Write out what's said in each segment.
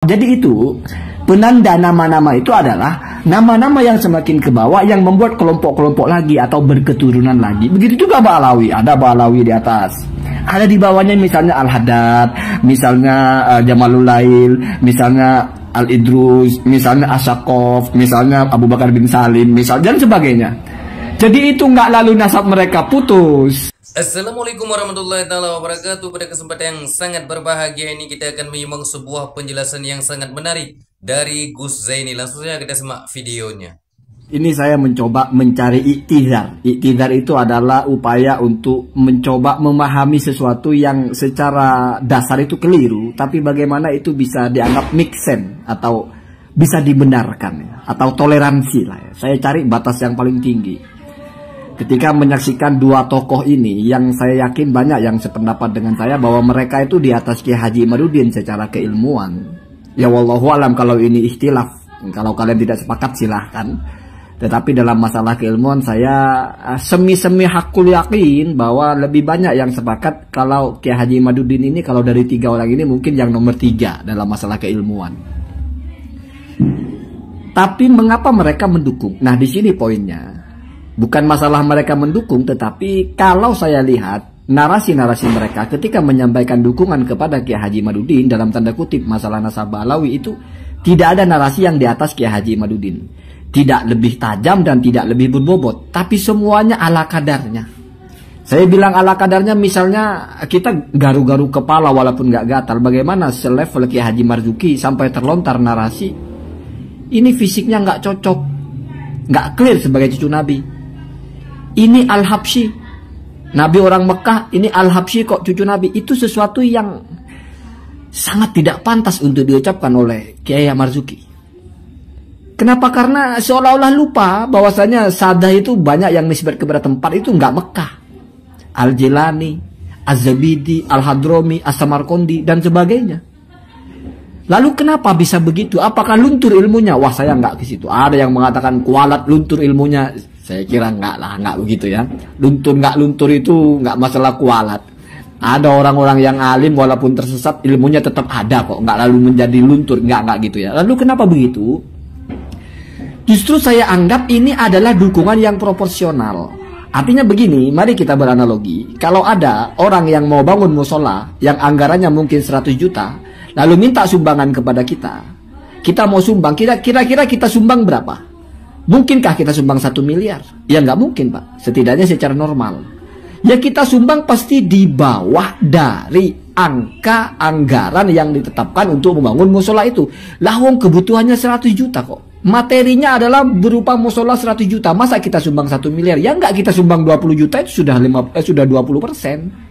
Jadi itu penanda nama-nama itu adalah nama-nama yang semakin ke bawah yang membuat kelompok-kelompok lagi atau berketurunan lagi. Begitu juga Ba'alawi, ada Ba'alawi di atas. Ada di bawahnya misalnya Al-Haddad, misalnya Jamalul Lail, misalnya Al-Idrus, misalnya Asyaqaf, misalnya Abu Bakar bin Salim, misalnya dan sebagainya. Jadi itu nggak lalu nasab mereka putus. Assalamualaikum warahmatullahi wabarakatuh. Pada kesempatan yang sangat berbahagia ini kita akan menyimak sebuah penjelasan yang sangat menarik dari Gus Zaini. Langsung saja kita simak videonya. Ini saya mencoba mencari iktidar. Iktidar itu adalah upaya untuk mencoba memahami sesuatu yang secara dasar itu keliru, tapi bagaimana itu bisa dianggap make sense atau bisa dibenarkan atau toleransi lah ya. Saya cari batas yang paling tinggi. Ketika menyaksikan dua tokoh ini yang saya yakin banyak yang sependapat dengan saya bahwa mereka itu di atas Kiai Haji Imaduddin secara keilmuan. Ya wallahu alam kalau ini ikhtilaf. Kalau kalian tidak sepakat silahkan. Tetapi dalam masalah keilmuan saya semi-semi hakul yakin bahwa lebih banyak yang sepakat kalau Kiai Haji Imaduddin ini kalau dari tiga orang ini mungkin yang nomor 3 dalam masalah keilmuan. Tapi mengapa mereka mendukung? Nah di sini poinnya. Bukan masalah mereka mendukung, tetapi kalau saya lihat narasi-narasi mereka ketika menyampaikan dukungan kepada Kiai Haji Imaduddin dalam tanda kutip masalah nasab Ba'alawi itu tidak ada narasi yang di atas Kiai Haji Imaduddin. Tidak lebih tajam dan tidak lebih berbobot, tapi semuanya ala kadarnya. Saya bilang ala kadarnya misalnya kita garu-garu kepala walaupun nggak gatal. Bagaimana selevel Kiai Haji Marzuki sampai terlontar narasi ini fisiknya nggak cocok, nggak clear sebagai cucu Nabi. Ini Al-Habsyi, Nabi orang Mekah, ini Al-Habsyi kok cucu Nabi. Itu sesuatu yang sangat tidak pantas untuk diucapkan oleh Kiai Marzuki. Kenapa? Karena seolah-olah lupa bahwasanya Sadah itu banyak yang nisbat kepada tempat itu nggak Mekah. Al-Jilani, Az-Zabidi, Al-Hadromi, As-Samarqandi dan sebagainya. Lalu kenapa bisa begitu? Apakah luntur ilmunya? Wah saya nggak ke situ. Ada yang mengatakan kualat luntur ilmunya. Saya kira nggak lah, nggak begitu ya. Luntur nggak luntur itu nggak masalah kualat. Ada orang-orang yang alim walaupun tersesat ilmunya tetap ada kok. Nggak lalu menjadi luntur, nggak gitu ya. Lalu kenapa begitu? Justru saya anggap ini adalah dukungan yang proporsional. Artinya begini, mari kita beranalogi. Kalau ada orang yang mau bangun musola yang anggarannya mungkin 100 juta, lalu minta sumbangan kepada kita. Kita mau sumbang, kira-kira kita sumbang berapa? Mungkinkah kita sumbang 1 miliar? Ya nggak mungkin Pak, setidaknya secara normal. Ya kita sumbang pasti di bawah dari angka anggaran yang ditetapkan untuk membangun musola itu. Lah wong kebutuhannya 100 juta kok. Materinya adalah berupa musola 100 juta. Masa kita sumbang 1 miliar? Ya nggak kita sumbang 20 juta itu sudah 20%.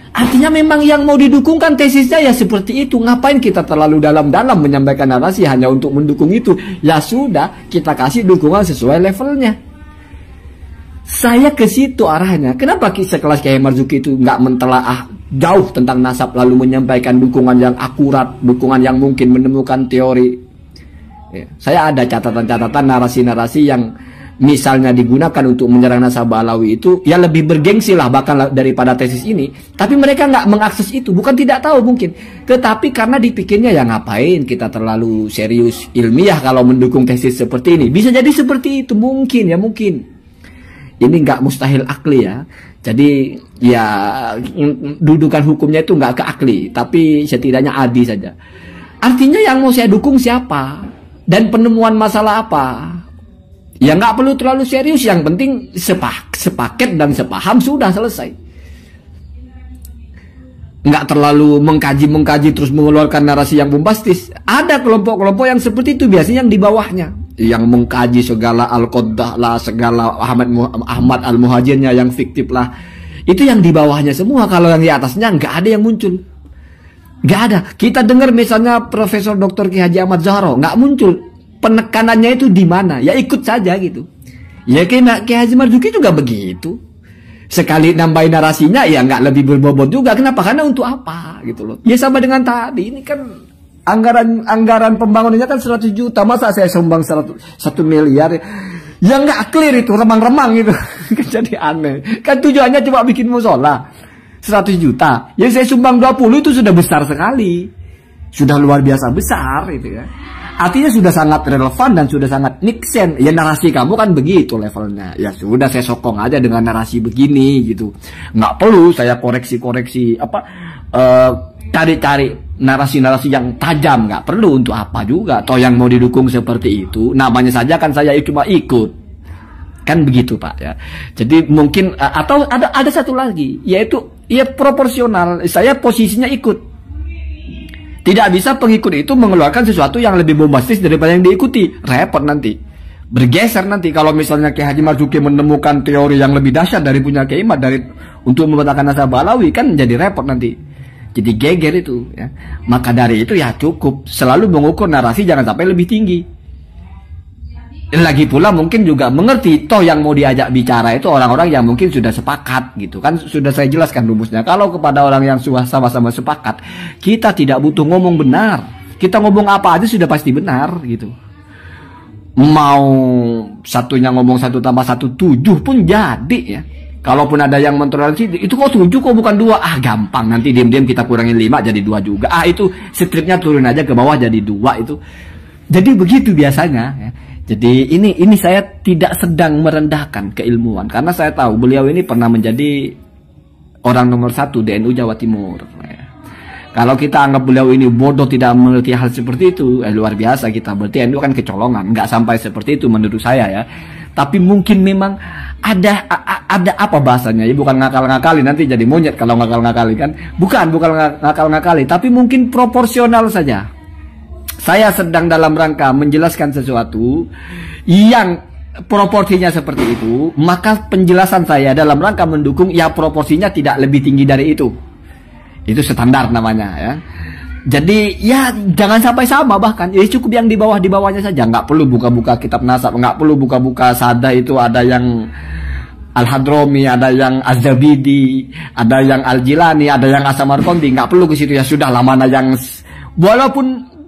Artinya memang yang mau didukungkan tesisnya ya seperti itu. Ngapain kita terlalu dalam-dalam menyampaikan narasi hanya untuk mendukung itu? Ya sudah, kita kasih dukungan sesuai levelnya. Saya ke situ arahnya. Kenapa sekelas Kiai Marzuki itu nggak mentelaah jauh tentang nasab lalu menyampaikan dukungan yang akurat, dukungan yang mungkin menemukan teori. Ya, saya ada catatan-catatan narasi-narasi yang misalnya digunakan untuk menyerang nasab Ba'alawi itu ya lebih bergengsi lah bahkan daripada tesis ini. Tapi mereka nggak mengakses itu, bukan tidak tahu mungkin, tetapi karena dipikirnya ya ngapain kita terlalu serius ilmiah kalau mendukung tesis seperti ini. Bisa jadi seperti itu mungkin ya mungkin. Ini nggak mustahil akli ya. Jadi ya dudukan hukumnya itu nggak ke akli, tapi setidaknya adi saja. Artinya yang mau saya dukung siapa dan penemuan masalah apa? Ya nggak perlu terlalu serius, yang penting sepaket dan sepaham sudah selesai. Nggak terlalu mengkaji terus mengeluarkan narasi yang bombastis. Ada kelompok-kelompok yang seperti itu biasanya yang di bawahnya, yang mengkaji segala Al-Qoddah lah, segala Ahmad Al-Muhajirnya yang fiktif lah. Itu yang di bawahnya semua. Kalau yang di atasnya nggak ada yang muncul. Nggak ada. Kita dengar misalnya Profesor Dr. Ki Haji Ahmad Zahro nggak muncul. Penekanannya itu di mana? Ya ikut saja gitu. Ya kayak Kiai Haji Marzuki juga begitu. Sekali nambahin narasinya ya nggak lebih berbobot juga. Kenapa? Karena untuk apa gitu loh. Ya sama dengan tadi. Ini kan anggaran pembangunannya kan 100 juta. Masa saya sumbang 1 miliar? Ya nggak clear itu, remang-remang gitu. Jadi aneh. Kan tujuannya cuma bikin musola 100 juta. Ya saya sumbang 20 itu sudah besar sekali. Sudah luar biasa besar itu ya. Artinya sudah sangat relevan dan sudah sangat make sense. Ya narasi kamu kan begitu levelnya. Ya sudah saya sokong aja dengan narasi begini gitu. Nggak perlu saya koreksi-koreksi apa cari-cari narasi-narasi yang tajam, nggak perlu untuk apa juga. Toh yang mau didukung seperti itu, namanya saja kan saya cuma ikut. Kan begitu Pak ya. Jadi mungkin atau ada satu lagi, yaitu ya proporsional. Saya posisinya ikut. Tidak bisa pengikut itu mengeluarkan sesuatu yang lebih bombastis daripada yang diikuti. Repot nanti. Bergeser nanti kalau misalnya Kiai Haji Marzuki menemukan teori yang lebih dahsyat dari punya Kiai Imad untuk membatalkan nasabah Alawi, kan jadi repot nanti. Jadi geger itu ya. Maka dari itu ya cukup selalu mengukur narasi jangan sampai lebih tinggi. Lagi pula mungkin juga mengerti toh yang mau diajak bicara itu orang-orang yang mungkin sudah sepakat gitu kan, sudah saya jelaskan rumusnya. Kalau kepada orang yang sudah sama-sama sepakat, kita tidak butuh ngomong benar, kita ngomong apa aja sudah pasti benar gitu. Mau satunya ngomong 1 tambah 1 7 pun jadi ya. Kalaupun ada yang mentoleransi itu kok 7 kok bukan 2, gampang nanti diam-diam kita kurangin 5 jadi 2 juga. Itu stripnya turun aja ke bawah jadi 2 itu. Jadi begitu biasanya ya. Jadi ini saya tidak sedang merendahkan keilmuan karena saya tahu beliau ini pernah menjadi orang nomor 1 di NU Jawa Timur. Kalau kita anggap beliau ini bodoh tidak mengerti hal seperti itu, luar biasa kita. Berarti NU kan kecolongan, nggak sampai seperti itu menurut saya ya. Tapi mungkin memang ada apa bahasanya ya, bukan ngakal-ngakali nanti jadi monyet kalau ngakal-ngakali kan. Bukan ngakal-ngakali, tapi mungkin proporsional saja. Saya sedang dalam rangka menjelaskan sesuatu yang proporsinya seperti itu, maka penjelasan saya dalam rangka mendukung ya proporsinya tidak lebih tinggi dari itu. Itu standar namanya ya. Jadi ya jangan sampai sama bahkan. Ya cukup yang di bawahnya saja. Nggak perlu buka-buka kitab nasab, nggak perlu buka-buka sada itu ada yang Al-Hadromi, ada yang Az-Zabidi, ada yang Al-Jilani, ada yang As-Samarqandi. Nggak perlu ke situ ya sudahlah mana yang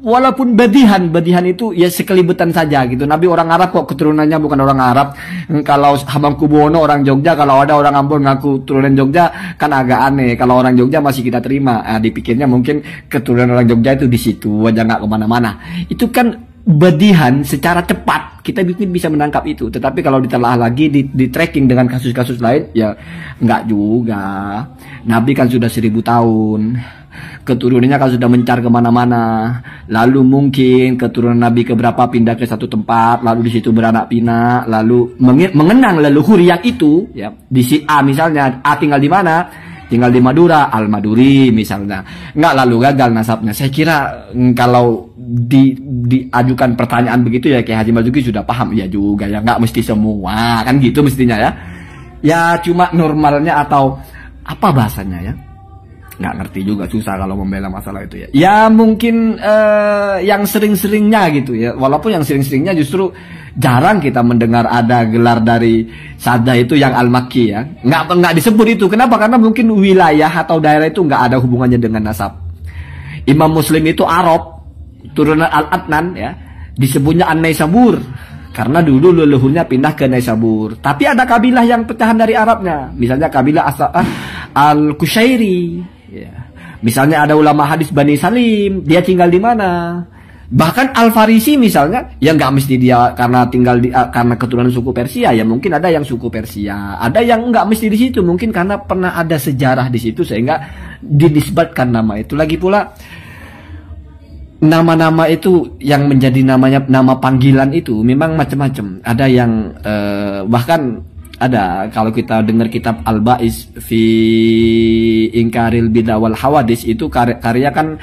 walaupun badihan itu ya sekelibetan saja gitu. Nabi orang Arab kok keturunannya bukan orang Arab. Kalau Hamengkubuwono orang Jogja, kalau ada orang Ambon ngaku turunan Jogja kan agak aneh. Kalau orang Jogja masih kita terima. Dipikirnya mungkin keturunan orang Jogja itu di situ aja nggak kemana-mana. Itu kan badihan secara cepat kita bisa menangkap itu. Tetapi kalau ditelaah lagi di tracking dengan kasus-kasus lain ya nggak juga. Nabi kan sudah 1000 tahun. Keturunannya kan sudah mencar kemana-mana. Lalu mungkin keturunan Nabi keberapa pindah ke satu tempat, lalu di situ beranak pinak, lalu mengenang leluhur yang itu ya. Di si A misalnya, A tinggal di mana? Tinggal di Madura, Al-Maduri misalnya. Nggak lalu gagal nasabnya. Saya kira kalau diajukan pertanyaan begitu ya Kiai Haji Marzuki sudah paham ya juga ya, nggak mesti semua kan gitu mestinya ya. Ya cuma normalnya atau apa bahasanya ya. Nggak ngerti juga, susah kalau membela masalah itu ya. Ya mungkin yang sering-seringnya gitu ya. Walaupun yang sering-seringnya justru jarang kita mendengar ada gelar dari sada itu yang Al-Makki ya. Nggak disebut itu. Kenapa? Karena mungkin wilayah atau daerah itu nggak ada hubungannya dengan nasab. Imam Muslim itu Arab, turunan Al-Adnan ya. Disebutnya An-Naisabur. Karena dulu leluhurnya pindah ke Naisabur. Tapi ada kabilah yang pecahan dari Arabnya. Misalnya kabilah Al-Kushairi. Ya. Misalnya ada ulama hadis Bani Salim, dia tinggal di mana? Bahkan Al-Farisi misalnya, ya nggak mesti dia karena tinggal karena keturunan suku Persia, ya mungkin ada yang suku Persia, ada yang nggak mesti di situ, mungkin karena pernah ada sejarah di situ sehingga dinisbatkan nama itu. Lagi pula nama-nama itu yang menjadi nama panggilan itu memang macam-macam. Ada yang bahkan ada kalau kita dengar kitab Al-Ba'is fi Inkaril Bid'ah wal Hawadis itu karya kan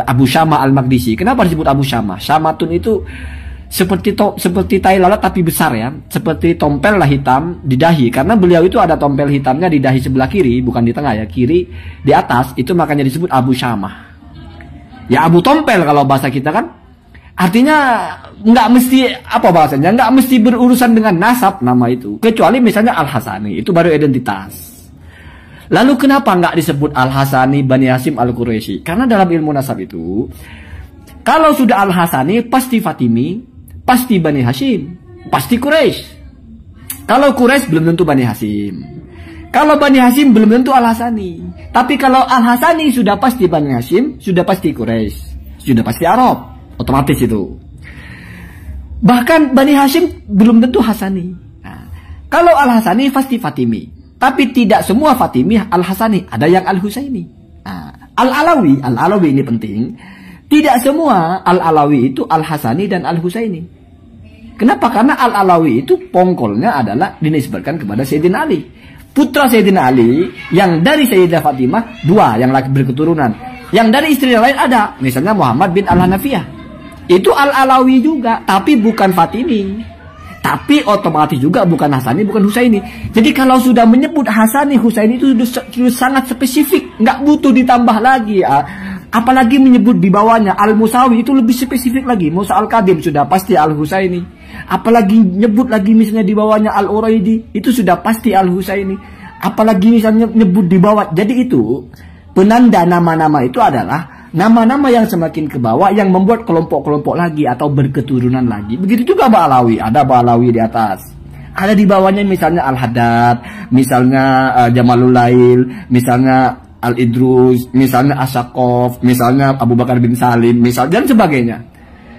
Abu Syama Al-Maqdisi. Kenapa disebut Abu Syama? Syamatun itu seperti tai lalat tapi besar ya, seperti tompel lah hitam di dahi. Karena beliau itu ada tompel hitamnya di dahi sebelah kiri, bukan di tengah ya, kiri di atas. Itu makanya disebut Abu Syama. Ya Abu Tompel kalau bahasa kita kan. Artinya nggak mesti apa bahasanya, nggak mesti berurusan dengan nasab nama itu. Kecuali misalnya Al-Hasani, itu baru identitas. Lalu kenapa nggak disebut Al-Hasani Bani Hasyim Al-Quraisy? Karena dalam ilmu nasab itu, kalau sudah Al-Hasani pasti Fatimi, pasti Bani Hasyim, pasti Quraisy. Kalau Quraisy belum tentu Bani Hasyim. Kalau Bani Hashim belum tentu Al-Hasani. Tapi kalau Al-Hasani sudah pasti Bani Hashim, sudah pasti Quraisy, sudah pasti Arab. Otomatis itu. Bahkan Bani Hashim belum tentu Hasani. Nah, kalau Al-Hasani pasti Fatimi. Tapi tidak semua Fatimi Al-Hasani. Ada yang Al-Husaini. Nah, Al-Alawi ini penting. Tidak semua Al-Alawi itu Al-Hasani dan Al-Husaini. Kenapa? Karena Al-Alawi itu pongkolnya adalah dinisbatkan kepada Sayyidina Ali. Putra Sayyidina Ali yang dari Sayyidah Fatimah 2 yang laki berketurunan. Yang dari istri lain ada, misalnya Muhammad bin Al-Hanafiyah. Itu Al-Alawi juga, tapi bukan Fatimi. Tapi otomatis juga bukan Hasani, bukan Husaini. Jadi kalau sudah menyebut Hasani, Husaini itu sudah sangat spesifik, nggak butuh ditambah lagi. Apalagi menyebut di bawahnya Al-Musawi itu lebih spesifik lagi. Musa Al-Kadim sudah pasti Al-Husaini. Apalagi nyebut lagi misalnya di bawahnya Al-Uraidi itu sudah pasti Al-Husaini. Apalagi misalnya nyebut di bawah. Jadi itu penanda nama-nama itu adalah nama-nama yang semakin ke bawah yang membuat kelompok-kelompok lagi atau berketurunan lagi. Begitu juga Ba'alawi, ada Ba'alawi di atas. Ada di bawahnya misalnya Al-Haddad, misalnya Jamalul Lail, misalnya Al-Idrus, misalnya Asyakof, misalnya Abu Bakar bin Salim, misalnya dan sebagainya.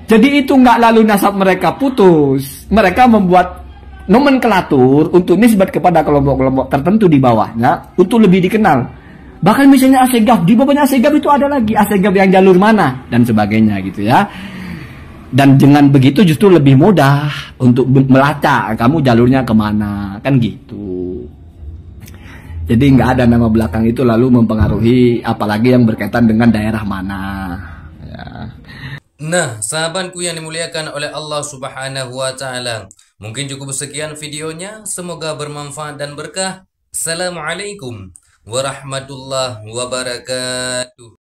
Jadi itu nggak lalu nasab mereka putus. Mereka membuat nomenklatur untuk nisbat kepada kelompok-kelompok tertentu di bawahnya untuk lebih dikenal. Bahkan misalnya Asegaf, di bawahnya Asegaf itu ada lagi Asegaf yang jalur mana dan sebagainya gitu ya. Dan dengan begitu justru lebih mudah untuk melacak kamu jalurnya kemana, kan gitu. Jadi nggak ada nama belakang itu lalu mempengaruhi apalagi yang berkaitan dengan daerah mana. Ya. Nah, sahabatku yang dimuliakan oleh Allah Subhanahu wa Ta'ala, mungkin cukup sekian videonya. Semoga bermanfaat dan berkah. Assalamualaikum warahmatullahi wabarakatuh.